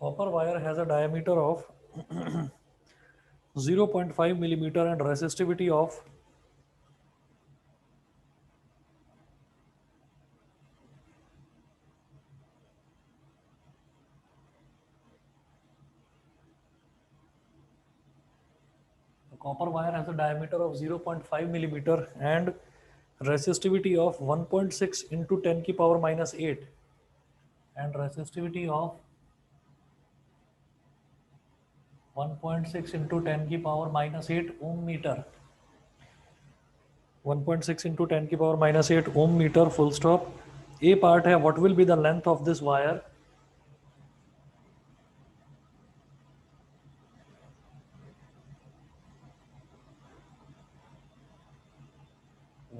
Copper wire has a diameter of 0.5 millimeter and resistivity of 0.5 millimeter and resistivity of 1.6 into 10 की power minus 8 and resistivity of 1.6 into 10 की power minus 8 ohm meter. 1.6 into 10 की power minus 8 ohm meter full stop. A part है what will be the length of this wire?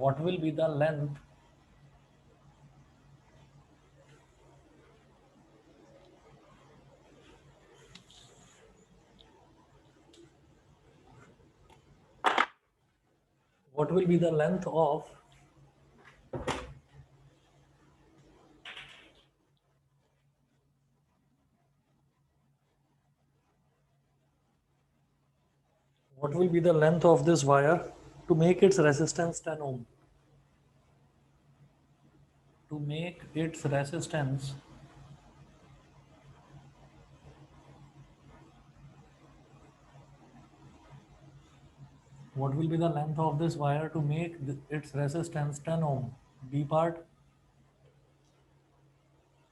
What will be the length what will be the length of what will be the length of this wire to make its resistance 10 ohm? To make its resistance what will be the length of this wire to make its resistance 10 ohm? B part.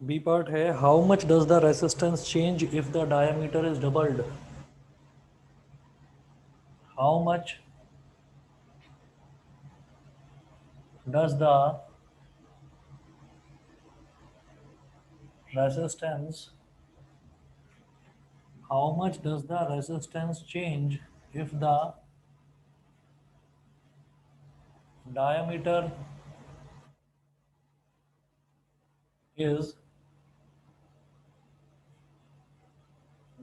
B part है how much does the resistance change if the diameter is doubled? How much does the resistance how much does the resistance change if the diameter is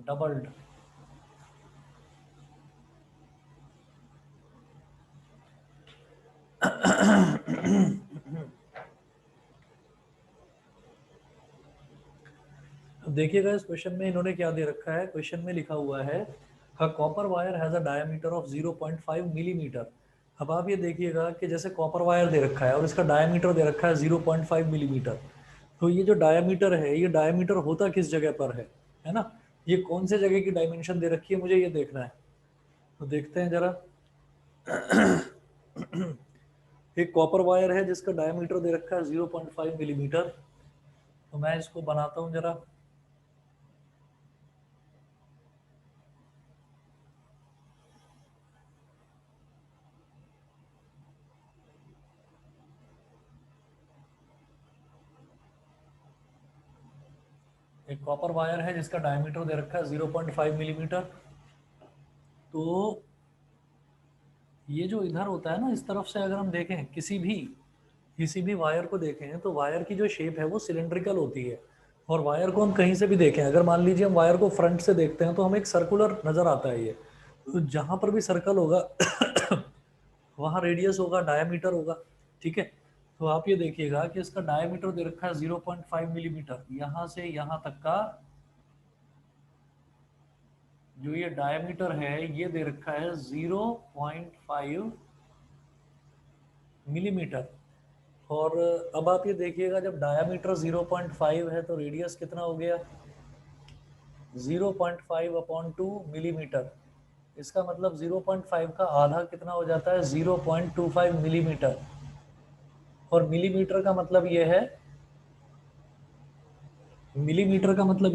doubled? देखिएगा इस question में इन्होंने क्या दे रखा है. Question में लिखा हुआ है copper wire has a diameter of 0.5 millimetre. अब आप ये देखिएगा कि जैसे कॉपर वायर दे रखा है और इसका डायमीटर दे रखा है 0.5 मिलीमीटर. तो ये जो डायमीटर है ये डायमीटर होता किस जगह पर है ना. ये कौन से जगह की डायमेंशन दे रखी है मुझे ये देखना है. तो देखते हैं जरा. एक कॉपर वायर है जिसका डायमीटर दे रखा है 0.5 मिलीमीटर. तो मैं इसको बनाता हूँ जरा. एक कॉपर वायर है जिसका डायमीटर दे रखा है 0.5 मिलीमीटर. तो ये जो इधर होता है ना इस तरफ से अगर हम देखें किसी भी वायर को देखें तो वायर की जो शेप है वो सिलेंड्रिकल होती है. और वायर को हम कहीं से भी देखें, अगर मान लीजिए हम वायर को फ्रंट से देखते हैं तो हमें एक सर्कुलर नज़र आता है ये. तो जहाँ पर भी सर्कल होगा वहाँ रेडियस होगा, डायमीटर होगा. ठीक है. तो आप ये देखिएगा कि इसका डायमीटर दे रखा है 0.5 मिलीमीटर. यहाँ से यहाँ तक का जो ये डायमीटर है ये दे रखा है 0.5 मिलीमीटर. और अब आप ये देखिएगा जब डायमीटर 0.5 है तो रेडियस कितना हो गया 0.5/2 मिलीमीटर. इसका मतलब 0.5 का आधा कितना हो जाता है 0.25 मिलीमीटर. और मिलीमीटर का मतलब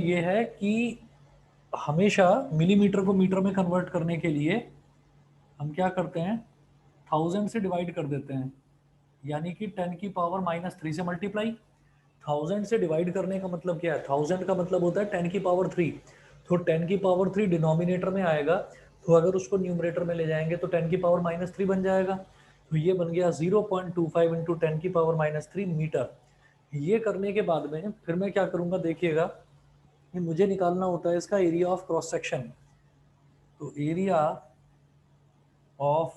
ये है कि हमेशा मिलीमीटर को मीटर में कन्वर्ट करने के लिए हम क्या करते हैं 1000 से डिवाइड कर देते हैं. यानी कि 10⁻³ से मल्टीप्लाई. 1000 से डिवाइड करने का मतलब क्या है 1000 का मतलब होता है 10⁻3. तो 10⁻3 डिनोमिनेटर में आएगा. तो अगर उसको न्यूमरेटर में ले जाएंगे तो 10⁻³ बन जाएगा. तो ये बन गया 0.25 इंटू 10⁻³ मीटर. ये करने के बाद में फिर मैं क्या करूंगा देखिएगा कि मुझे निकालना होता है इसका एरिया ऑफ क्रॉस सेक्शन. तो area of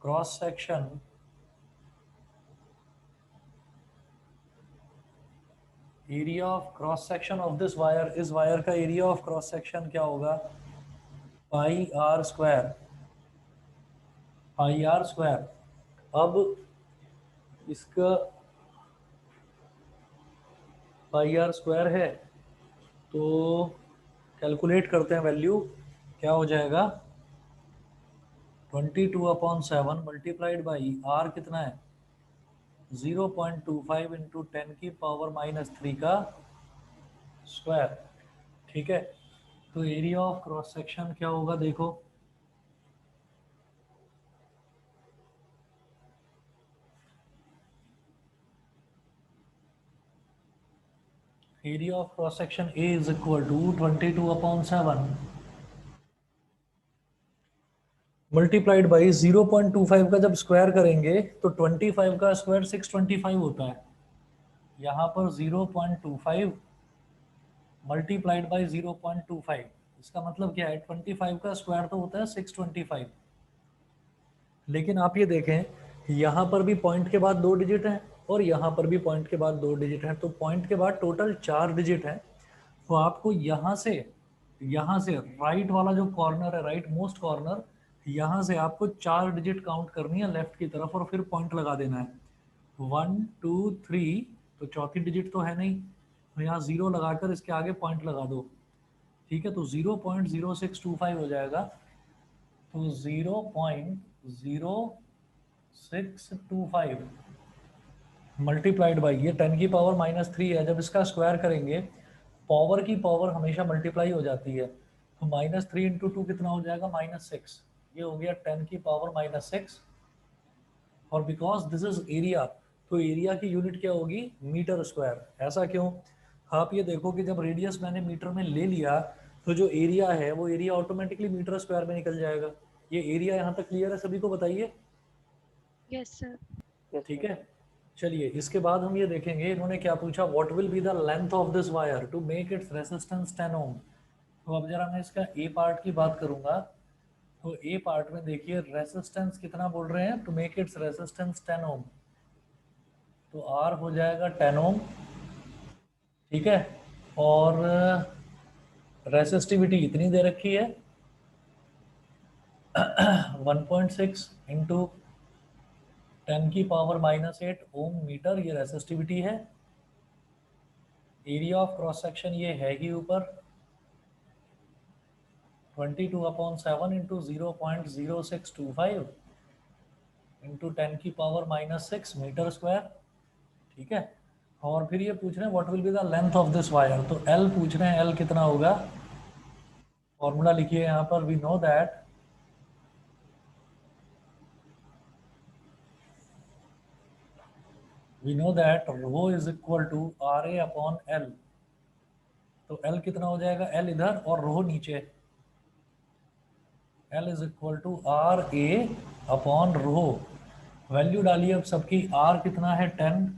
cross section area of cross section of this wire, इस वायर का एरिया ऑफ क्रॉस सेक्शन क्या होगा, pi r square, pi r square. अब इसका पाई आर स्क्वायर है, तो कैलकुलेट करते हैं वैल्यू, क्या हो जाएगा 22/7 मल्टीप्लाइड बाई आर कितना है 0.25 इंटू 10⁻³ का स्क्वायर। ठीक है, तो एरिया ऑफ क्रॉस सेक्शन क्या होगा देखो, area of cross section A is equal to 22/7 multiplied by 0.25 का जब स्क्वायर करेंगे तो 25 का स्क्वायर 625 होता है। यहाँ पर 0.25 मल्टीप्लाइड बाई 0.25, इसका मतलब क्या है 25 का स्क्वायर तो होता है 625। लेकिन आप ये देखें यहाँ पर भी पॉइंट के बाद 2 डिजिट हैं और यहाँ पर भी पॉइंट के बाद 2 डिजिट हैं, तो पॉइंट के बाद टोटल 4 डिजिट हैं। तो आपको यहाँ से राइट वाला जो कॉर्नर है, राइट मोस्ट कॉर्नर, यहाँ से आपको 4 डिजिट काउंट करनी है लेफ्ट की तरफ और फिर पॉइंट लगा देना है 1 2 3। तो चौथी डिजिट तो है नहीं, तो यहाँ 0 लगाकर इसके आगे पॉइंट लगा दो। ठीक है, तो 0.0625 हो जाएगा। तो 0.0625 मल्टीप्लाइड बाई ये 10⁻³ है, जब इसका स्क्वायर करेंगे पावर की पावर हमेशा मल्टीप्लाई हो जाती है, तो -3 इंटू 2 कितना हो जाएगा -6, ये हो गया 10⁻⁻6। और बिकॉज दिस इज एरिया, तो एरिया की यूनिट क्या होगी मीटर स्क्वायर। ऐसा क्यों, आप ये देखो कि जब रेडियस मैंने मीटर में ले लिया तो जो एरिया है वो एरिया ऑटोमेटिकली मीटर स्क्वायर में निकल जाएगा। ये एरिया यहाँ तक क्लियर है सभी को, बताइए। Yes sir. ठीक है, चलिए इसके बाद हम ये देखेंगे इन्होंने क्या पूछा, what will be the length of this wire to make its resistance 10 ohm. तो अब जरा मैं इसका ए पार्ट की बात करूंगा। तो ए पार्ट में देखिए रेसिस्टेंस कितना बोल रहे हैं, to make its resistance 10 ohm, तो आर हो जाएगा 10 ओम। ठीक है, और रेसिस्टिविटी इतनी दे रखी है 1.6 इंटू 10⁻⁻8 ओम मीटर, ये रेसिस्टिविटी है। एरिया ऑफ क्रॉस सेक्शन ये है ही ऊपर 22/7 इंटू 0.0625 इंटू 10⁻⁻6 मीटर स्क्वायर। ठीक है, और फिर ये पूछ रहे हैं what will be the length of this wire, तो एल पूछ रहे हैं, एल कितना होगा, फॉर्मूला लिखिए यहाँ पर, we know that rho is equal to RA upon L। तो L कितना हो जाएगा, L इधर और rho नीचे, L is equal to RA upon rho। Value डालिए अब सबकी, R कितना है 10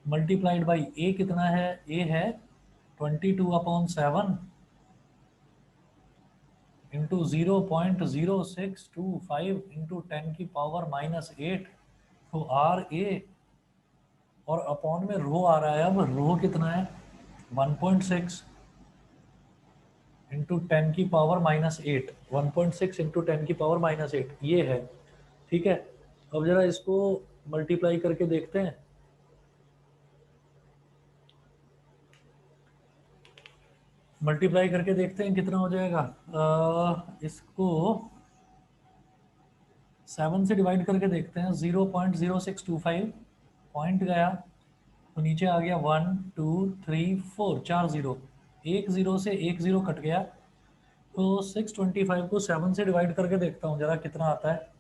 मल्टीप्लाइड बाई A कितना है, A है 22/7 इंटू 0.0625 इंटू 10⁻⁻8। तो RA और अपॉन में रो आ रहा है, अब रो कितना है 1.6 इंटू 10⁻⁻8, 1.6 इंटू 10⁻⁻8 ये है। ठीक है, अब जरा इसको मल्टीप्लाई करके देखते हैं। मल्टीप्लाई करके देखते हैं कितना हो जाएगा, इसको 7 से डिवाइड करके देखते हैं। 0.0625 पॉइंट गया तो नीचे आ गया 1 2 3 4 4 जीरो, एक जीरो से एक जीरो कट गया। तो 625 को 7 से डिवाइड करके देखता हूँ जरा कितना आता है।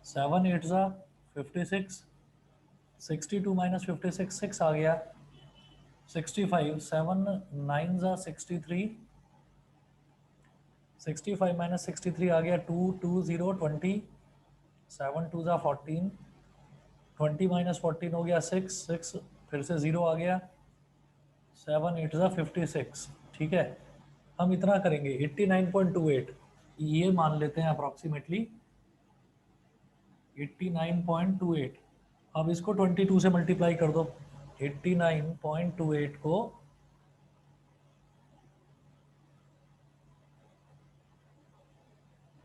7 8 ज़ा 56, 62 माइनस 56 6 आ गया। 65 7 9 ज़ा 63, 65 माइनस 63 आ गया 2 2 0 20, 7 2 ज़ा 14, 20 माइनस 14 हो गया 6 6, फिर से 0 आ गया, 7 8 ज़ा 56। ठीक है, हम इतना करेंगे 89.28 ये मान लेते हैं अप्रॉक्सीमेटली। 89.28। अब इसको 22 से मल्टीप्लाई कर दो। 89.28 को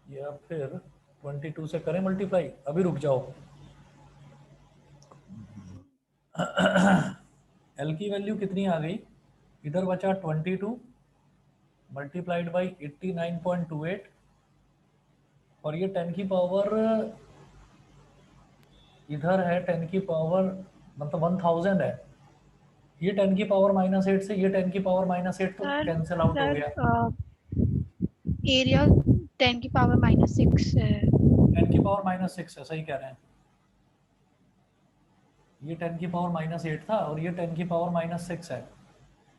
या फिर 22 से करें मल्टीप्लाई। अभी रुक जाओ। एल की वैल्यू कितनी आ गई? इधर बचा 22 मल्टीप्लाइड बाई 89.28 और ये 10 की पावर इधर है 10 की पावर मतलब 1000 है। ये 10 की पावर -8 से ये 10 की पावर -8 तो सर कैंसिल आउट हो सर गया। एरिया 10 की पावर -6 है। 10 की पावर -6 है, सही कह रहे हैं। ये 10 की पावर -8 था और ये 10 की पावर -6 है।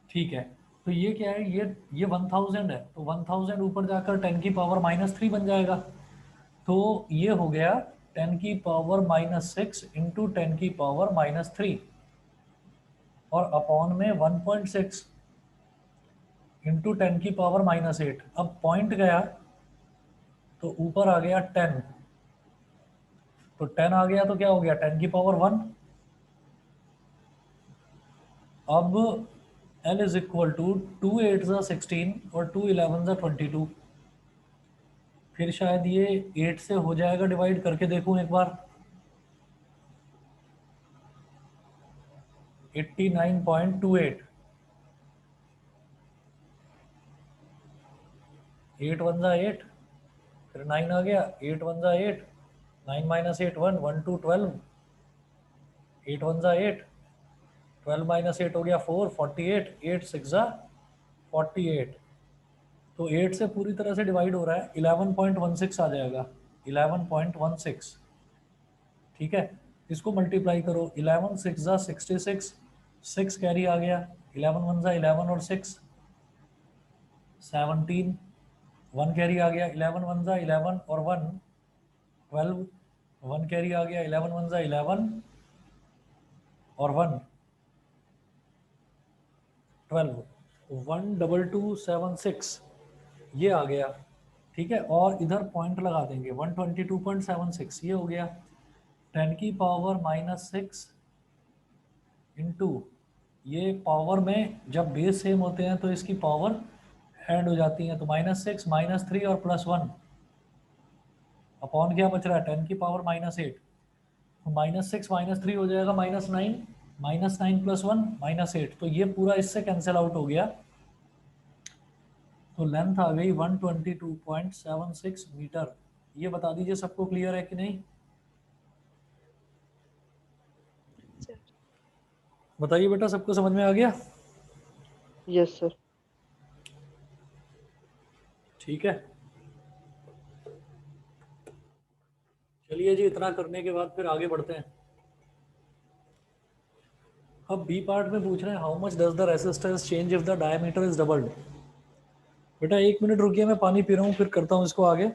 ठीक है, तो ये क्या है? ये 1000 है, तो 1000 ऊपर जाकर 10 की पावर -3 बन जाएगा। तो ये हो गया 10 की पावर -6 इंटू 10 की पावर -3 और अपॉन में 1.6 इंटू 10 की पावर -8। अब पॉइंट गया तो ऊपर आ गया 10, तो 10 आ गया तो क्या हो गया? 10 की पावर 1। अब L इज इक्वल टू 2 8 ज़ा 16 और 2 11 ज़ा 22। फिर शायद ये 8 से हो जाएगा डिवाइड, करके देखूं एक बार। 89.28, 8 1 ज़ा 8, फिर 9 आ गया, 8 1 ज़ा 8, 9 माइनस 8 1, 1 2 12, 8 1 ज़ा 8, 12 माइनस 8 हो गया 4, 48, 8 6 ज़ा 48। तो 8 से पूरी तरह से डिवाइड हो रहा है, 11.16 आ जाएगा, 11.16। ठीक है, इसको मल्टीप्लाई करो। 11 6 ज़ा 66, 6 कैरी आ गया, 11 1 ज़ा 11 और 6 17, 1 कैरी आ गया, 11 1 ज़ा 11 और 1 12, 1 कैरी आ गया, 11 1 ज़ा 11 और 1 12, 12276 ये आ गया। ठीक है, और इधर पॉइंट लगा देंगे 122.76 ये हो गया। 10 की पावर -6 इंटू ये पावर में जब बेस सेम होते हैं तो इसकी पावर ऐड हो जाती है, तो -6 -3 और +1 अपॉन क्या बच रहा है? 10 की पावर -8, तो -6 -3 हो जाएगा -9, -9 + 1 -8, तो ये पूरा इससे कैंसिल आउट हो गया। तो लेंथ आ गई 122.76 मीटर। ये बता दीजिए सबको क्लियर है कि नहीं? सर बताइए बेटा, सबको समझ में आ गया? Yes sir. ठीक है, चलिए जी, इतना करने के बाद फिर आगे बढ़ते हैं। अब बी पार्ट में पूछ रहे हैं, how much does the resistance change if the diameter is doubled. बेटा 1 मिनट रुकिए, मैं पानी पी रहा हूँ, फिर करता हूँ इसको आगे।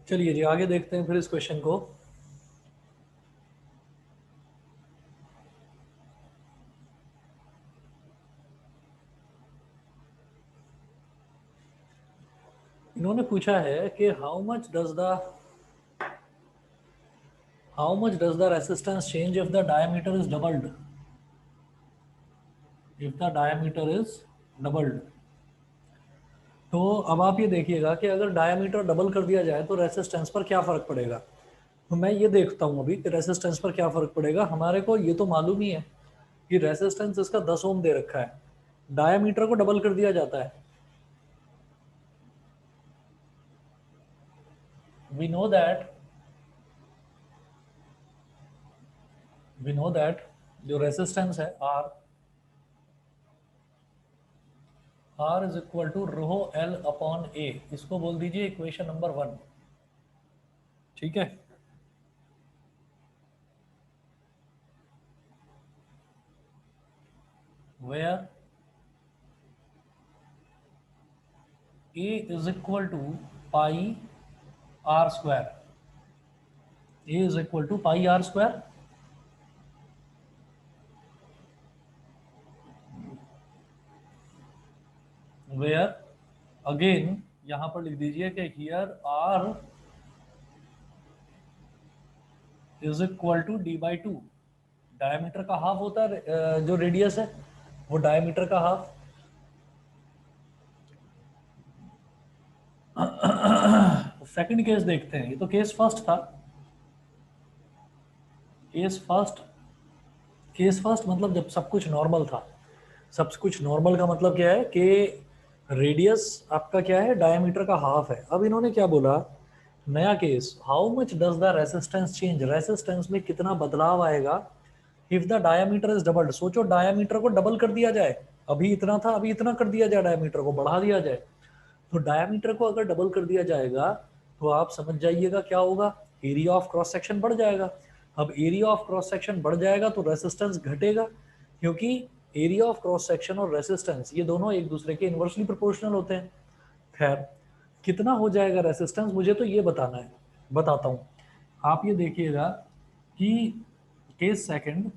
चलिए जी, आगे देखते हैं फिर इस क्वेश्चन को। इन्होंने पूछा है कि how much does the resistance change if the diameter is doubled. If the diameter is doubled, तो अब आप ये देखिएगा कि अगर डायमीटर डबल कर दिया जाए तो रेसिस्टेंस पर क्या फ़र्क पड़ेगा। तो मैं ये देखता हूँ अभी कि रेसिस्टेंस पर क्या फ़र्क पड़ेगा। हमारे को ये तो मालूम ही है कि रेसिस्टेंस इसका 10 ओम दे रखा है, डायमीटर को डबल कर दिया जाता है। we know that जो रेसिस्टेंस है R is equal to rho l upon a, इसको बोल दीजिए इक्वेशन नंबर 1। ठीक है, where A is equal to pi r square, A is equal to pi r square, where again यहां पर लिख दीजिए कि here r is equal to d by 2, diameter का हाफ होता है जो रेडियस है वो डायमीटर का हाफ। सेकंड केस देखते हैं, ये तो केस फर्स्ट था। केस फर्स्ट मतलब जब सब कुछ नॉर्मल था। सब कुछ नॉर्मल का मतलब क्या है कि रेडियस आपका क्या है, डायमीटर का हाफ है। अब इन्होंने क्या बोला, नया case, how much does the resistance change, resistance में कितना बदलाव आएगा if the diameter is doubled. सोचो डायमीटर को डबल कर दिया जाए, अभी इतना था अभी इतना कर दिया जाए, डायमीटर को बढ़ा दिया जाए। तो डायमीटर को अगर डबल कर दिया जाएगा तो आप समझ जाइएगा क्या होगा, एरिया ऑफ क्रॉस सेक्शन बढ़ जाएगा। अब एरिया ऑफ क्रॉस सेक्शन बढ़ जाएगा तो रेसिस्टेंस घटेगा, क्योंकि एरिया ऑफ क्रॉस सेक्शन और रेसिस्टेंस ये दोनों एक दूसरे के इनवर्सली प्रोपोर्शनल होते हैं। खैर, कितना हो जाएगा रेसिस्टेंस मुझे तो ये बताना है, बताता हूँ। आप ये देखिएगा कि case second,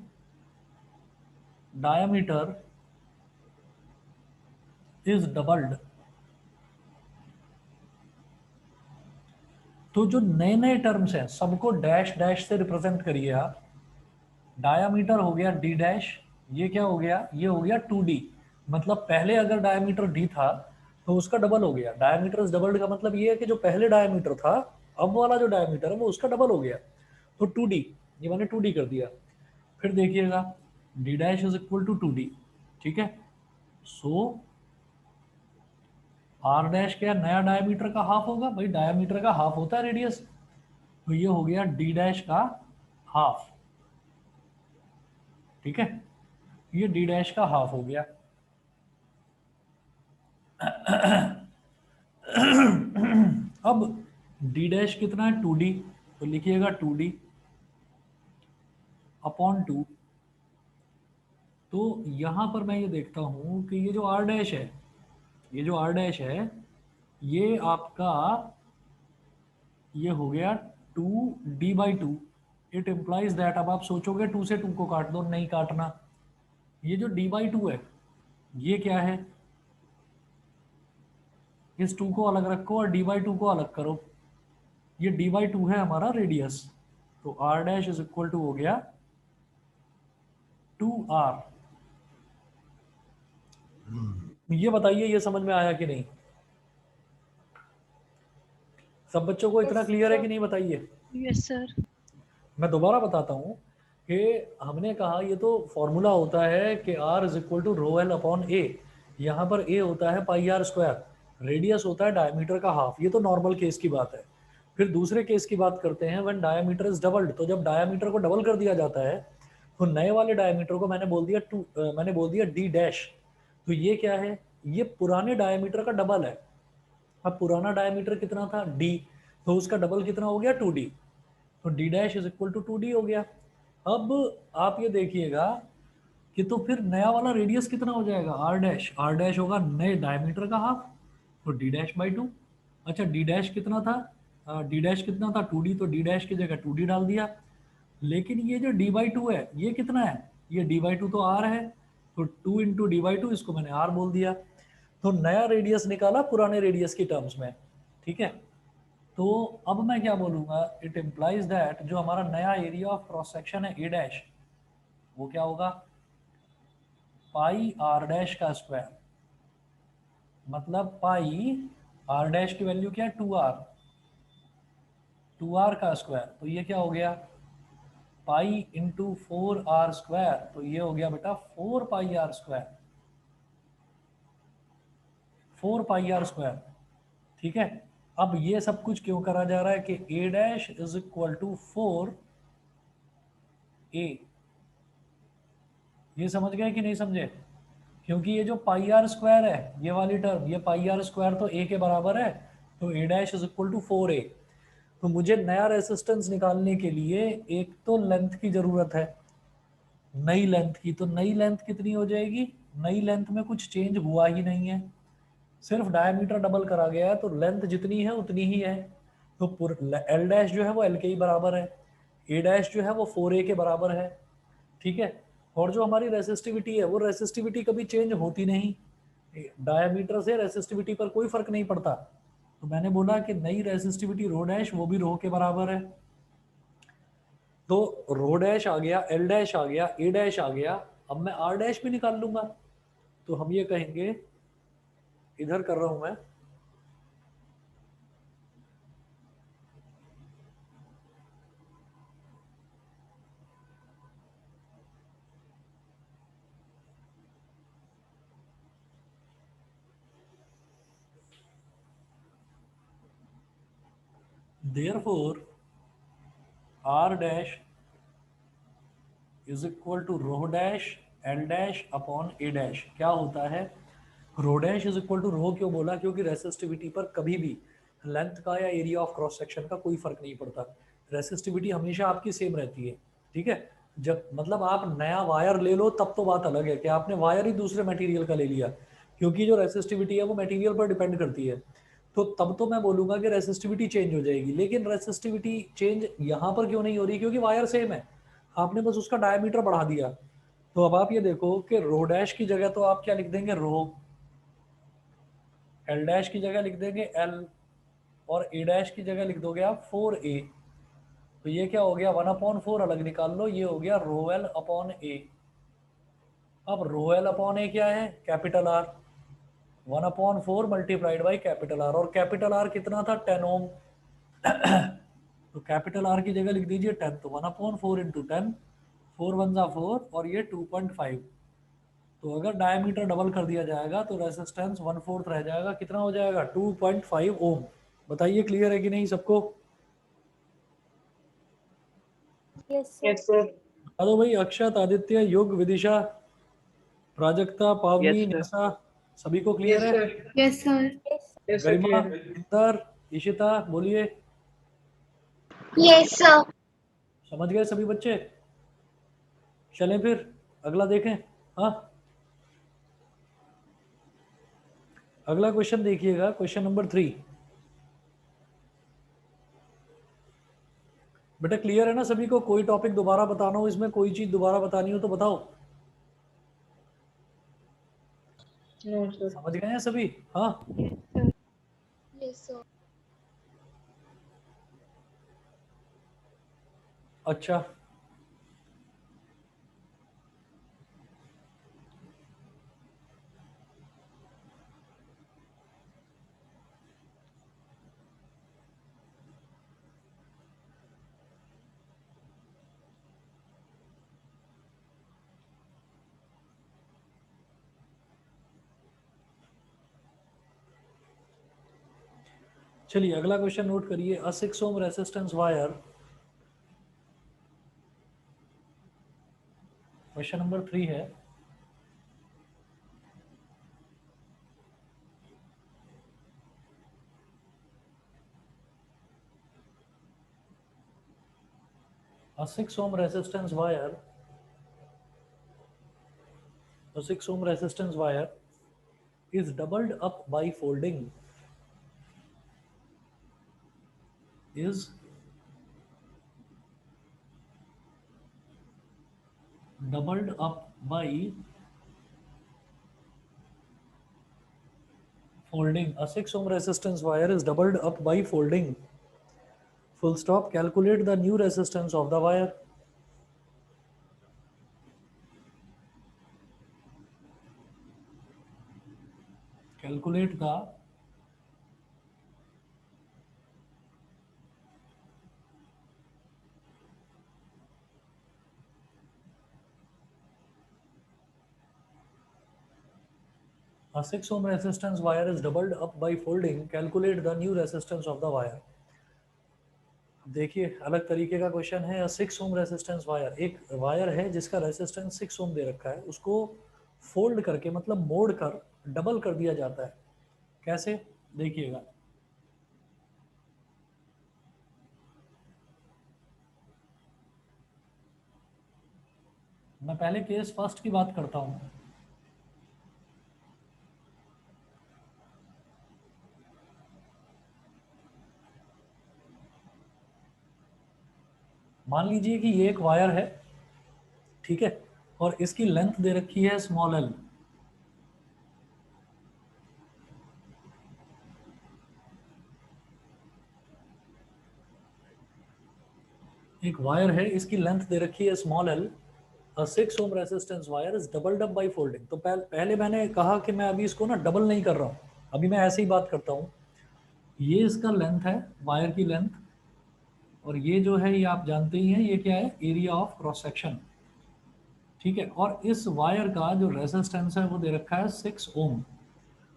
diameter is doubled, तो जो नए नए टर्म्स हैं सबको डैश डैश से रिप्रेजेंट करिए आप। डायामीटर हो गया डी डैश, ये क्या हो गया, ये हो गया 2d, मतलब पहले अगर डायमीटर d था तो उसका डबल हो गया। डायमीटर इज डबल्ड का मतलब ये है कि जो पहले डायमीटर था अब वाला जो डायमीटर है वो उसका डबल हो गया, तो 2d, ये मैंने 2d कर दिया। फिर देखिएगा d dash is equal to 2d, ठीक है। सो r डैश क्या नया डायमीटर का हाफ होगा, भाई डायमीटर का हाफ होता है रेडियस, तो ये हो गया d डैश का हाफ, ठीक है, ये d डैश का हाफ हो गया। अब d डैश कितना है 2d, तो लिखिएगा 2d अपॉन 2। तो यहां पर मैं ये देखता हूं कि ये जो r डैश है, ये जो r डैश है ये आपका ये हो गया 2d/2। इट इम्प्लाइज दैट, अब आप सोचोगे 2 से 2 को काट दो, नहीं काटना। ये जो d/2 है ये क्या है, इस 2 को अलग रखो और d/2 को अलग करो, ये d/2 है हमारा रेडियस, तो r dash is equal to हो गया 2r। ये बताइए ये समझ में आया कि नहीं, सब बच्चों को इतना क्लियर है कि नहीं, बताइए। Yes sir. मैं दोबारा बताता हूँ कि हमने कहा ये तो फॉर्मूला होता है कि r is equal to rho l upon a, यहाँ पर a होता है पाई r स्क्वायर, रेडियस होता है डायमीटर का हाफ, ये तो नॉर्मल केस की बात है। फिर दूसरे केस की बात करते हैं, व्हेन डायमीटर इज डबल्ड, तो जब डायमीटर को डबल कर दिया जाता है तो नए वाले डायमीटर को मैंने बोल दिया मैंने बोल दिया d डैश, तो ये क्या है, ये पुराने डायमीटर का डबल है। अब पुराना डायमीटर कितना था d, तो उसका डबल कितना हो गया 2d, तो d dash is equal to 2d हो गया। अब आप ये देखिएगा कि तो फिर नया वाला रेडियस कितना हो जाएगा, r डैश होगा नए डायमीटर का हाफ, तो d डैश बाई 2। अच्छा d डैश कितना था, d डैश कितना था 2d, तो d डैश की जगह 2d डाल दिया। लेकिन ये जो d/2 है ये कितना है, ये d/2 तो r है, तो 2 इंटू d/2, इसको मैंने r बोल दिया। तो नया रेडियस निकाला पुराने रेडियस की टर्म्स में, ठीक है। तो अब मैं क्या बोलूंगा, इट इम्प्लाइज दैट जो हमारा नया एरिया ऑफ क्रॉस सेक्शन है a डैश, वो क्या होगा पाई r डैश का स्क्वायर, मतलब पाई r डैश की वैल्यू क्या है 2r का स्क्वायर, तो ये क्या हो गया पाई इंटू 4r², तो ये हो गया बेटा 4πr², 4πr²। ठीक है, अब ये सब कुछ क्यों करा जा रहा है कि a dash is equal to 4a, ये समझ गए कि नहीं समझे? क्योंकि ये जो πr² है, ये वाली टर्म, ये πr² तो a के बराबर है, तो a dash is equal to 4a। तो मुझे नया रेसिस्टेंस निकालने के लिए एक तो लेंथ की जरूरत है, नई लेंथ की। तो नई लेंथ कितनी हो जाएगी? नई लेंथ में कुछ चेंज हुआ ही नहीं है, सिर्फ डायमीटर डबल करा गया है, तो लेंथ जितनी है उतनी ही है। तो एल डैश जो है वो एल के ही बराबर है, ए डैश जो है वो 4a के बराबर है। ठीक है, और जो हमारी रेसिस्टिविटी है वो रेसिस्टिविटी कभी चेंज होती नहीं, डायमीटर से रेसिस्टिविटी पर कोई फर्क नहीं पड़ता। तो मैंने बोला कि नई रेसिस्टिविटी रो डैश वो भी रो के बराबर है। तो रो डैश आ गया, एल डैश आ गया, ए डैश आ गया, अब मैं आर डैश भी निकाल लूंगा। तो हम ये कहेंगे, इधर कर रहा हूं मैं, therefore r dash is equal to rho dash L dash upon a dash. क्या होता है? Rho dash is equal to rho क्यों बोला? क्योंकि रेसिस्टिविटी पर कभी भी लेंथ का या एरिया ऑफ क्रॉस सेक्शन का कोई फर्क नहीं पड़ता, रेसिस्टिविटी हमेशा आपकी सेम रहती है। ठीक है, जब मतलब आप नया वायर ले लो तब तो बात अलग है कि आपने वायर ही दूसरे मटेरियल का ले लिया, क्योंकि जो रेसिस्टिविटी है वो मटेरियल पर डिपेंड करती है। तो तब तो मैं बोलूंगा कि रेसिस्टिविटी चेंज हो जाएगी, लेकिन रेसिस्टिविटी चेंज यहाँ पर क्यों नहीं हो रही? क्योंकि वायर सेम है, आपने बस उसका डायमीटर बढ़ा दिया। तो अब आप ये देखो कि रो डैश की जगह तो आप क्या लिख देंगे? रो। एल डैश की जगह लिख देंगे एल, और ए डैश की जगह लिख दोगे आप 4a। तो ये क्या हो गया? 1/4 अलग निकाल लो, ये हो गया रो एल अपॉन ए। अब रो एल अपॉन ए क्या है? Capital R. 1/4 multiplied by capital R, और कैपिटल आर कितना था? 10 ओम। तो कैपिटल आर की जगह लिख दीजिए 10, तो 1/4 इंटू 10, 4 1 जा 4, और ये 2.5। तो अगर डायमीटर डबल कर दिया जाएगा तो रेसिस्टेंस 1/4 रह जाएगा, कितना हो जाएगा? 2.5 ओम। बताइए क्लियर है कि नहीं सबको? Yes, sir. हेलो भाई, अक्षत, आदित्य, युग, विदिशा, प्राजक्ता, पावनी, Yes, sir. निशा, सभी को क्लियर है? Yes sir. Yes, sir. गरिमा, Clear. इंदर, इशिता, बोलिए। Yes sir. समझ गए सभी बच्चे? चलें फिर अगला देखें। हाँ, अगला क्वेश्चन देखिएगा, क्वेश्चन नंबर 3। बेटा क्लियर है ना सभी को? कोई टॉपिक दोबारा बताना हो, इसमें कोई चीज दोबारा बतानी हो तो बताओ। No, sir. समझ गए हैं सभी? हाँ, यस सर। अच्छा। चलिए अगला क्वेश्चन नोट करिए। अ 6 ohm resistance wire, question number 3 है। A 6 ohm resistance wire, a 6 ohm resistance wire is doubled up by folding, is doubled up by folding. A 6 ohm resistance wire is doubled up by folding. Full stop. Calculate the new resistance of the wire. Calculate the A 6 ohm resistance wire is doubled up by folding. Calculate the new resistance of the wire. देखिए अलग तरीके का question है। 6 ohm resistance wire, एक wire है जिसका resistance 6 ओम दे रखा है, उसको फोल्ड करके मतलब मोड़ कर डबल कर दिया जाता है। कैसे, देखिएगा। मैं पहले केस फर्स्ट की बात करता हूँ। मान लीजिए कि ये एक वायर है, ठीक है, और इसकी लेंथ दे रखी है स्मॉल एल। एक वायर है, इसकी लेंथ दे रखी है small L. 6 ohm resistance wire is doubled up by folding. तो पहले मैंने कहा कि मैं अभी इसको ना डबल नहीं कर रहा हूँ, अभी मैं ऐसे ही बात करता हूँ। ये इसका लेंथ है, वायर की लेंथ, और ये जो है ये आप जानते ही हैं, ये क्या है, एरिया ऑफ क्रॉस सेक्शन, ठीक है। और इस वायर का जो रेजिस्टेंस है वो दे रखा है 6 ओम।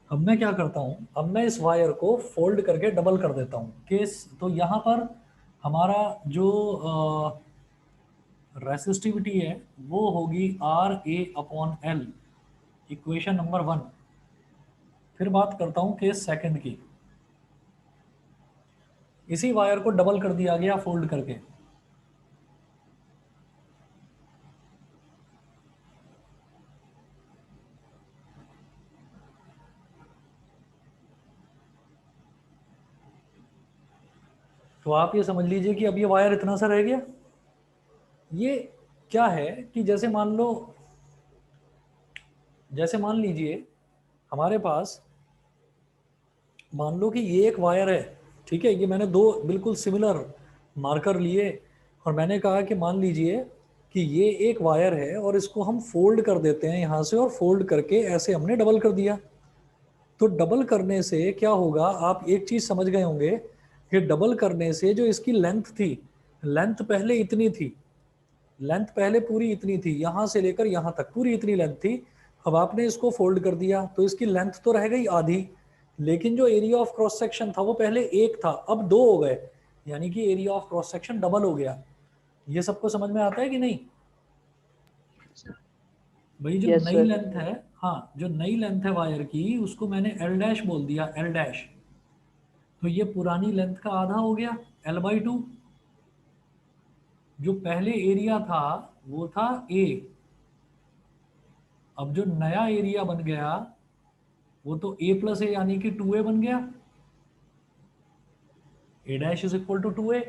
अब मैं क्या करता हूँ, अब मैं इस वायर को फोल्ड करके डबल कर देता हूँ केस। तो यहाँ पर हमारा जो रेसिस्टिविटी है वो होगी आर ए अपॉन एल, इक्वेशन नंबर 1। फिर बात करता हूँ केस सेकंड की। इसी वायर को डबल कर दिया गया फोल्ड करके। तो आप ये समझ लीजिए कि अब ये वायर इतना सा रह गया। ये क्या है कि जैसे मान लीजिए हमारे पास, मान लो कि ये एक वायर है, ठीक है। ये मैंने दो बिल्कुल सिमिलर मार्कर लिए और मैंने कहा कि मान लीजिए कि ये एक वायर है और इसको हम फोल्ड कर देते हैं यहाँ से, और फोल्ड करके ऐसे हमने डबल कर दिया। तो डबल करने से क्या होगा, आप एक चीज समझ गए होंगे कि डबल करने से जो इसकी लेंथ थी, लेंथ पहले इतनी थी, लेंथ पहले पूरी इतनी थी, यहां से लेकर यहां तक पूरी इतनी लेंथ थी। अब आपने इसको फोल्ड कर दिया तो इसकी लेंथ तो रह गई आधी, लेकिन जो एरिया ऑफ क्रॉस सेक्शन था वो पहले एक था, अब दो हो गए, यानी कि area of cross section double हो गया। ये सबको समझ में आता है कि नहीं भाई? जो Yes, नई sir. लेंथ है, हाँ, जो नई लेंथ है वायर की, उसको मैंने एल डैश बोल दिया, एल डैश। तो ये पुरानी लेंथ का आधा हो गया, L/2। जो पहले एरिया था वो था ए, अब जो नया एरिया बन गया वो तो a प्लस ए यानी कि 2a बन गया। a dash is equal to 2a।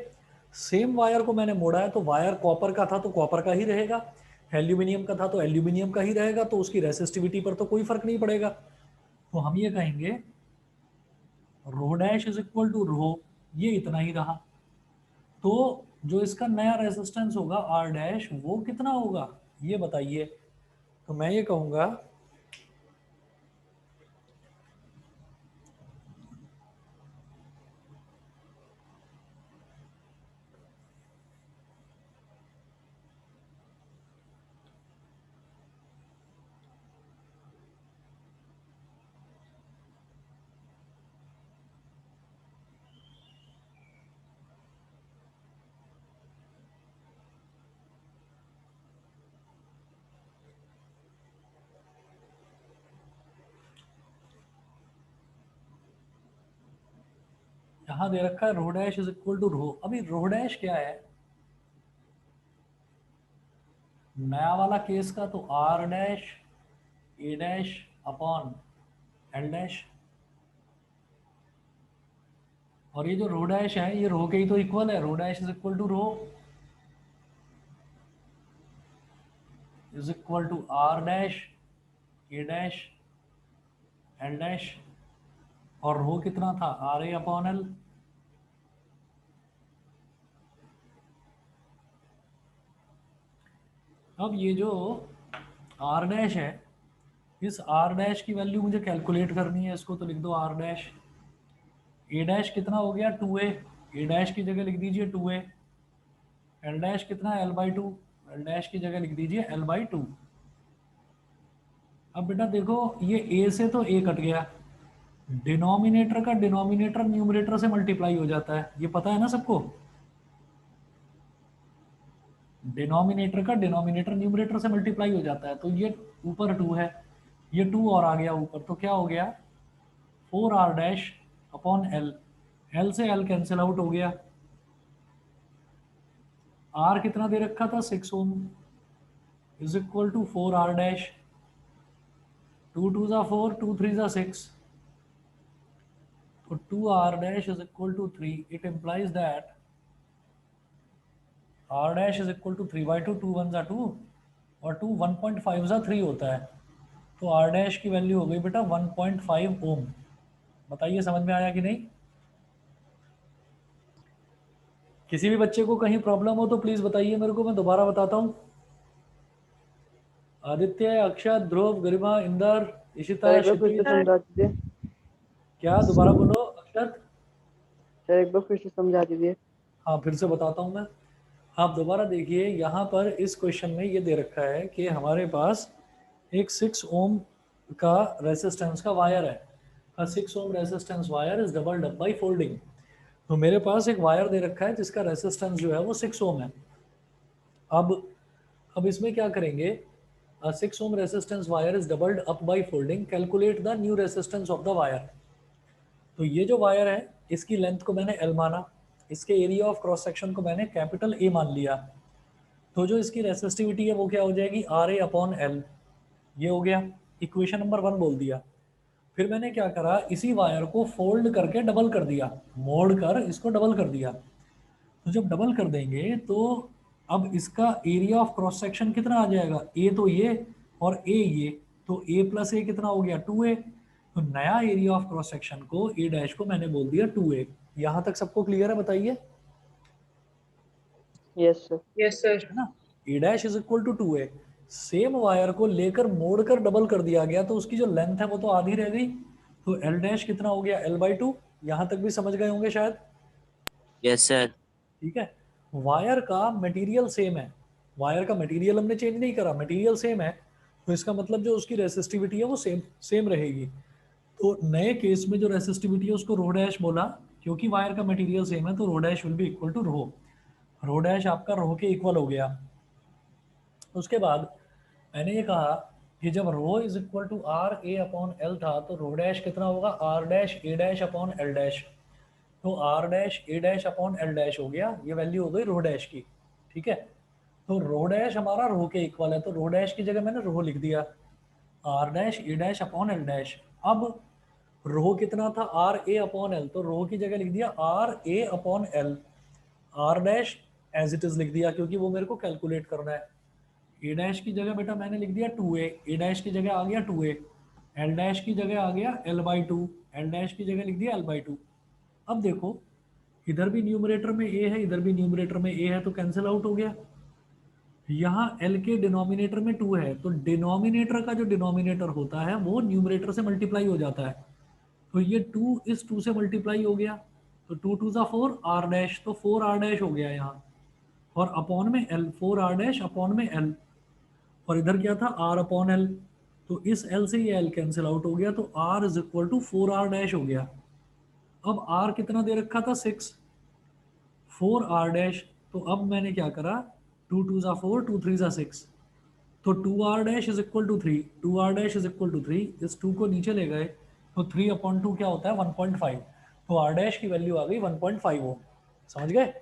Same wire को मैंने मोड़ा है, तो वायर कॉपर का था तो कॉपर का ही रहेगा, एल्यूमिनियम का था तो एल्यूमिनियम का ही रहेगा, तो उसकी रेसिस्टिविटी पर तो कोई फर्क नहीं पड़ेगा। तो हम ये कहेंगे rho dash is equal to rho, ये इतना ही रहा। तो जो इसका नया रेजिस्टेंस होगा आर डैश, वो कितना होगा ये बताइए। तो मैं ये कहूंगा यहाँ दे रखा है rho dash is equal to rho. अभी रो डैश क्या है, नया वाला केस का तो are dash A dash upon L dash, और ये जो रो डैश है ये रो के ही तो इक्वल है। Rho dash is equal to rho is equal to R dash A dash L dash, और रो कितना था, आर ए अपॉन एल। अब ये जो आर डैश है, इस आर डैश की वैल्यू मुझे कैलकुलेट करनी है, इसको तो लिख दो आर डैश। ए डैश कितना हो गया 2a, ए डैश की जगह लिख दीजिए 2a। एल डैश कितना है L/2, एल डैश की जगह लिख दीजिए L/2। अब बेटा देखो, ये ए से तो ए कट गया, डिनोमिनेटर का डिनोमिनेटर न्यूमरेटर से मल्टीप्लाई हो जाता है, ये पता है ना सबको। डिनोमिनेटर का डिनोमिनेटर न्यूमरेटर से मल्टीप्लाई हो जाता है, तो ये ऊपर 2 है, ये 2 और आ गया ऊपर, तो क्या हो गया 4r dash upon l, l से एल कैंसिल आउट हो गया। आर कितना दे रखा था 6 ohm is equal to 4r dash, 2 2 जा 4, 2 3 जा 6, तो 2r dash is equal to 3. It implies that r dash is equal to 3 by 2, 2 1 जा 2 और 2 1.5 जा 3 होता है, तो r dash की वैल्यू हो गई बेटा 1.5 ओम। बताइए समझ में आया कि नहीं। किसी भी बच्चे को कहीं प्रॉब्लम हो तो प्लीज बताइए मेरे को, मैं दोबारा बताता हूँ। आदित्य, अक्षत, ध्रुव, गरिमा, इंदर, इशिता, सर एक बार फिर से क्षितिज। समझा दीजिए। क्या दोबारा बोलो अक्षत। सर एक बार फिर से समझा दीजिए। हाँ फिर से बताता हूँ मैं। आप दोबारा देखिए, यहाँ पर इस क्वेश्चन में ये दे रखा है कि हमारे पास एक 6 ओम का रेसिस्टेंस का वायर है। Uh 6 ohm resistance wire is doubled up by folding. तो मेरे पास एक वायर दे रखा है जिसका रेसिस्टेंस जो है वो 6 ओम है। अब इसमें क्या करेंगे, 6 ohm resistance wire is doubled up by folding, calculate the new resistance of the wire. तो ये जो वायर है इसकी लेंथ को मैंने एल माना, इसके एरिया ऑफ क्रॉस सेक्शन को मैंने कैपिटल ए मान लिया, तो जो इसकी रेसिस्टिविटी है वो क्या हो जाएगी आर ए अपॉन एल। ये हो गया, इक्वेशन नंबर 1 बोल दिया। फिर मैंने क्या करा, इसी वायर को फोल्ड करके डबल कर दिया, मोड़ कर इसको डबल कर दिया। तो जब डबल कर देंगे तो अब इसका एरिया ऑफ क्रॉस सेक्शन कितना आ जाएगा, ए तो ये और ए ये, तो ए प्लस ए कितना हो गया 2a। तो नया एरिया ऑफ क्रॉस सेक्शन को ए डैश को मैंने बोल दिया 2a। यहां तक सबको क्लियर है बताइए। Yes sir. Yes, sir. है ना, a dash is equal to 2a। Same wire को लेकर मोड़ कर डबल कर दिया गया, तो उसकी जो लेंथ है वो तो आधी रह गई, तो एल डैश कितना हो गया l/2। यहां तक भी समझ गए होंगे शायद। Yes sir. ठीक है, वायर का मटेरियल सेम है, वायर का मटेरियल हमने चेंज नहीं करा, मटेरियल सेम है, तो इसका मतलब जो उसकी रेसिस्टिविटी है वो सेम सेम रहेगी। तो नए केस में जो रेसिस्टिविटी है उसको रो डैश बोला, क्योंकि वायर का मटेरियल सेम है तो rho dash will be equal to rho. Rho dash आपका रो के इक्वल हो गया। उसके बाद मैंने ये कहा कि जब rho is equal to r A upon l था, तो रो डैश कितना होगा आर डैश ए डैश अपॉन एल डैश। तो are dash A dash upon L dash हो गया, ये वैल्यू हो गई रो डैश की। ठीक है, तो रो डैश हमारा रो के इक्वल है, तो रो डैश की जगह मैंने रो लिख दिया, आर डैश ए डैश अपॉन एल डैश। अब रो कितना था आर ए अपॉन एल, तो रो की जगह लिख दिया R A upon L. R dash as it is लिख दिया क्योंकि वो मेरे को कैलकुलेट करना है। ए डैश की जगह बेटा मैंने लिख दिया 2a, ए डैश की जगह आ गया 2a, एल डैश की जगह आ गया l/2, एल डैश की जगह लिख दिया l/2। अब देखो, इधर भी न्यूमरेटर में a है, इधर भी न्यूमरेटर में a है, तो कैंसिल आउट हो गया। यहाँ l के डिनोमिनेटर में 2 है, तो डिनोमिनेटर का जो डिनोमिनेटर होता है वो न्यूमरेटर से मल्टीप्लाई हो जाता है, तो ये 2 इस 2 से मल्टीप्लाई हो गया, तो 2 2 जा 4 r डैश, तो 4r डैश हो गया यहाँ, और अपॉन में l, 4r डैश अपॉन में l, और इधर क्या था r अपॉन एल, तो इस l से ये l कैंसिल आउट हो गया, तो r is equal to 4r dash हो गया। अब r कितना दे रखा था 6, 4r डैश, तो अब मैंने क्या करा 2 2 जा 4, 2 3 जा 6, तो 2r dash is equal to 3, 2r dash is equal to 3, इस 2 को नीचे ले गए, तो 3 अपॉन 2 क्या होता है 1.5, तो r डैश की वैल्यू आ गई 1.5 ओम। समझ गए।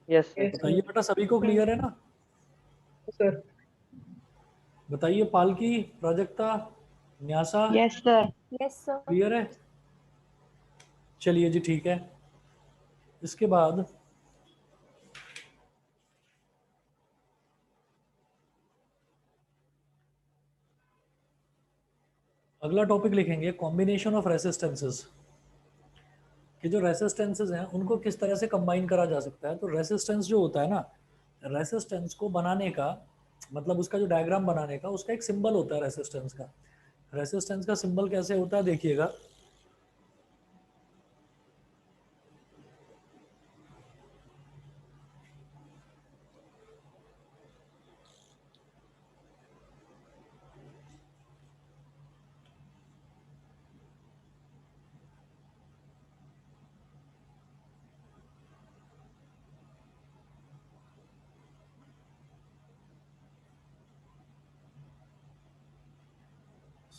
Yes sir. Yes, sir. बताइए बेटा सभी को क्लियर है ना। Sir. बताइए Palki, Prajakta, Nyasa, Yes, sir. Yes, sir. Clear है। चलिए जी ठीक है। इसके बाद अगला टॉपिक लिखेंगे कॉम्बिनेशन ऑफ रेसिस्टेंसेस, कि जो रेसिस्टेंसेस हैं उनको किस तरह से कंबाइन करा जा सकता है। तो रेसिस्टेंस जो होता है ना, रेसिस्टेंस को बनाने का मतलब उसका जो डायग्राम बनाने का उसका एक सिंबल होता है रेसिस्टेंस का। रेसिस्टेंस का सिंबल कैसे होता है देखिएगा,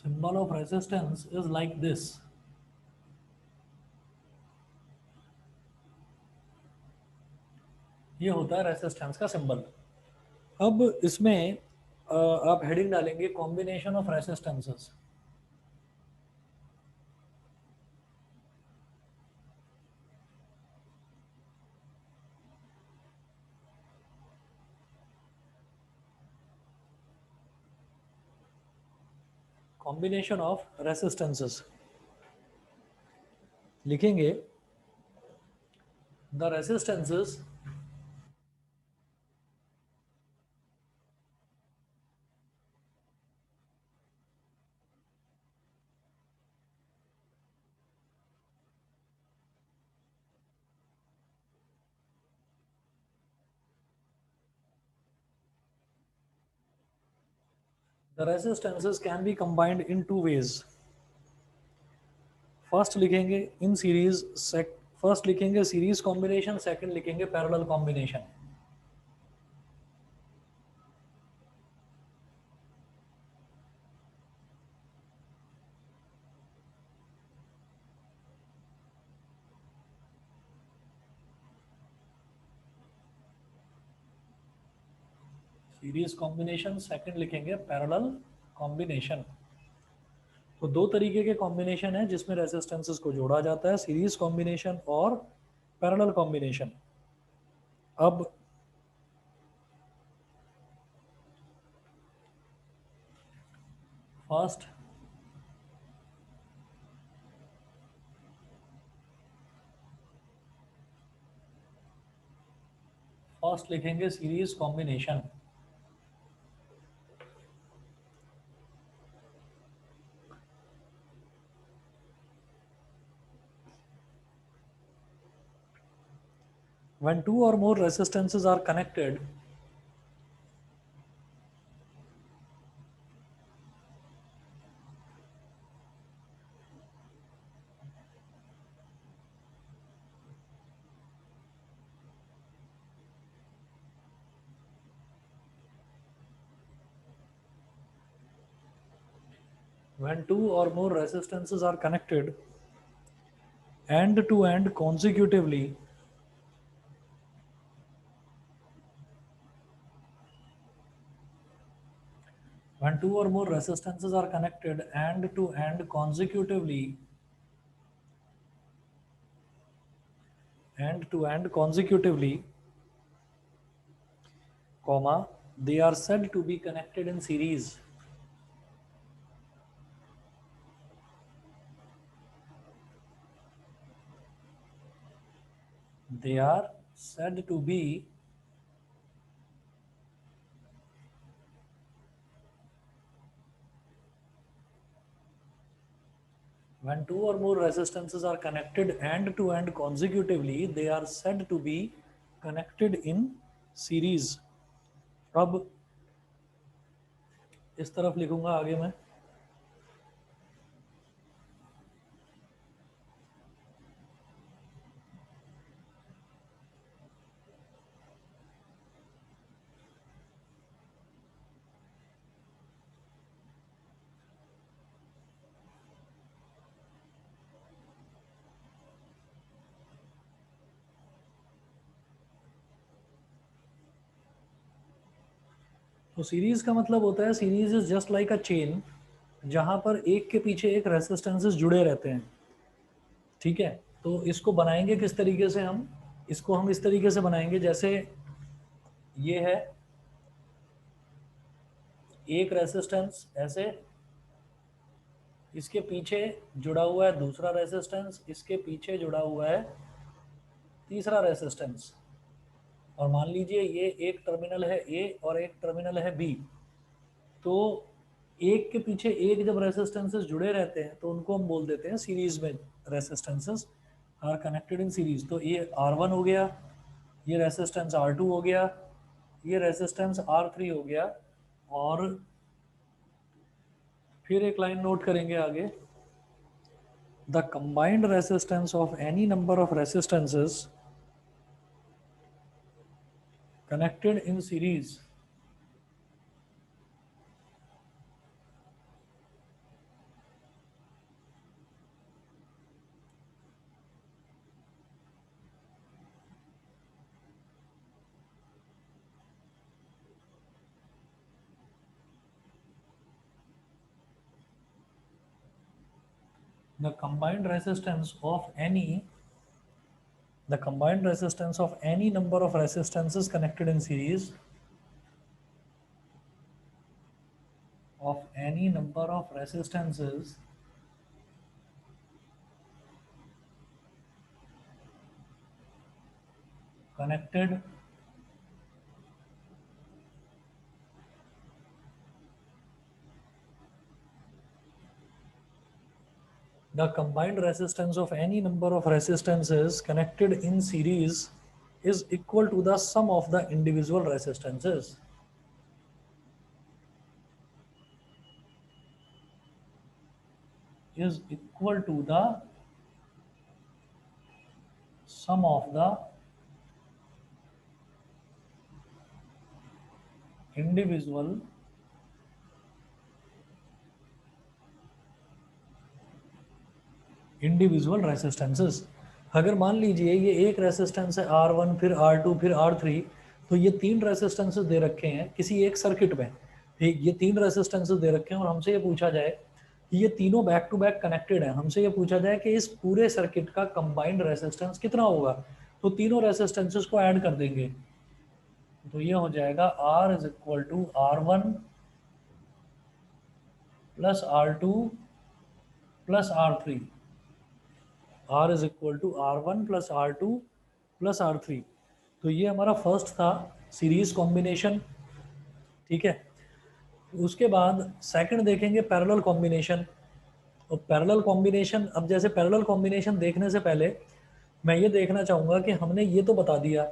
symbol of resistance is like this. ये होता है रेसिस्टेंस का सिंबल। अब इसमें आप हेडिंग डालेंगे combination of resistances. Combination of resistances लिखेंगे the resistances The resistances can be combined in two ways. First लिखेंगे इन सीरीज, फर्स्ट लिखेंगे सीरीज कॉम्बिनेशन, सेकंड लिखेंगे parallel combination. Series combination, second लिखेंगे पैरेलल कॉम्बिनेशन। तो दो तरीके के कॉम्बिनेशन है जिसमें रेजिस्टेंसेस को जोड़ा जाता है, सीरीज कॉम्बिनेशन और पैरेलल कॉम्बिनेशन। अब फर्स्ट लिखेंगे series combination. When two or more resistances are connected, when two or more resistances are connected end to end consecutively, when two or more resistances are connected end to end consecutively, comma, they are said to be connected in series. They are said to be when two or more resistances are connected end to end consecutively, they are said to be connected in series. अब इस तरफ लिखूंगा आगे मैं, तो series का मतलब होता है series is just like a chain, जहां पर एक के पीछे एक रेसिस्टेंसेस जुड़े रहते हैं। ठीक है, तो इसको बनाएंगे किस तरीके से हम, इसको हम इस तरीके से बनाएंगे जैसे ये है एक रेसिस्टेंस ऐसे, इसके पीछे जुड़ा हुआ है दूसरा रेसिस्टेंस, इसके पीछे जुड़ा हुआ है तीसरा रेसिस्टेंस, और मान लीजिए ये एक टर्मिनल है ए और एक टर्मिनल है बी। तो एक के पीछे एक जब रेसिस्टेंसेस जुड़े रहते हैं तो उनको हम बोल देते हैं सीरीज में resistances are connected in series. तो ये R1 हो गया, ये रेसिस्टेंस R2 हो गया, ये रेसिस्टेंस R3 हो गया, और फिर एक लाइन नोट करेंगे आगे, the combined resistance of any number of resistances connected in series the combined resistance of any number of resistances connected in series connected the combined resistance of any number of resistances connected in series is equal to the sum of the individual resistances. Is equal to the sum of the individual resistances. अगर मान लीजिए ये एक resistance है R1, फिर R2, फिर R3, तो ये तीन रेसिस्टेंसेस दे रखे हैं किसी एक सर्किट में, ठीक, ये तीन रेसिस्टेंसेस दे रखे हैं और हमसे ये पूछा जाए कि ये तीनों बैक टू बैक कनेक्टेड हैं, हमसे ये पूछा जाए कि इस पूरे सर्किट का कंबाइंड रेसिस्टेंस कितना होगा, तो तीनों रेसिस्टेंसेस को ऐड कर देंगे, तो ये हो जाएगा R is equal to R1 plus R2 plus R3, R is equal to R1 plus R2 plus R3। तो ये हमारा फर्स्ट था सीरीज कॉम्बिनेशन, ठीक है। उसके बाद सेकंड देखेंगे पैरेलल कॉम्बिनेशन। और पैरेलल कॉम्बिनेशन, अब जैसे पैरेलल कॉम्बिनेशन देखने से पहले मैं ये देखना चाहूँगा कि हमने ये तो बता दिया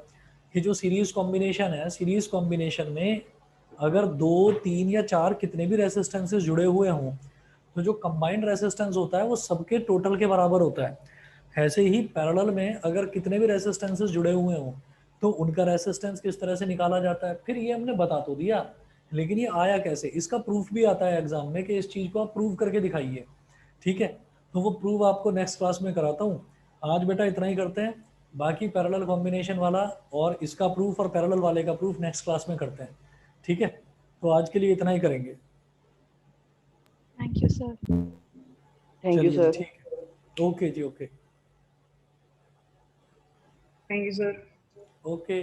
कि जो सीरीज कॉम्बिनेशन है, सीरीज कॉम्बिनेशन में अगर 2, 3 या 4 कितने भी रेसिस्टेंसेस जुड़े हुए हों तो जो कंबाइंड रेसिस्टेंस होता है वो सबके टोटल के बराबर होता है। ऐसे ही पैरेलल में अगर कितने भी रेसिस्टेंसेस जुड़े हुए हों तो उनका रेसिस्टेंस किस तरह से निकाला जाता है, फिर ये हमने बता तो दिया, लेकिन ये आया कैसे, इसका प्रूफ भी आता है एग्जाम में कि इस चीज़ को आप प्रूव करके दिखाइए, ठीक है। तो वो प्रूव आपको नेक्स्ट क्लास में कराता हूँ। आज बेटा इतना ही करते हैं, बाकी पैरेलल कॉम्बिनेशन वाला और इसका प्रूफ और पैरेलल वाले का प्रूफ नेक्स्ट क्लास में करते हैं, ठीक है। तो आज के लिए इतना ही करेंगे। Thank you sir. Thank you sir. ठीक है, ओके जी, okay Thank you, sir. Okay.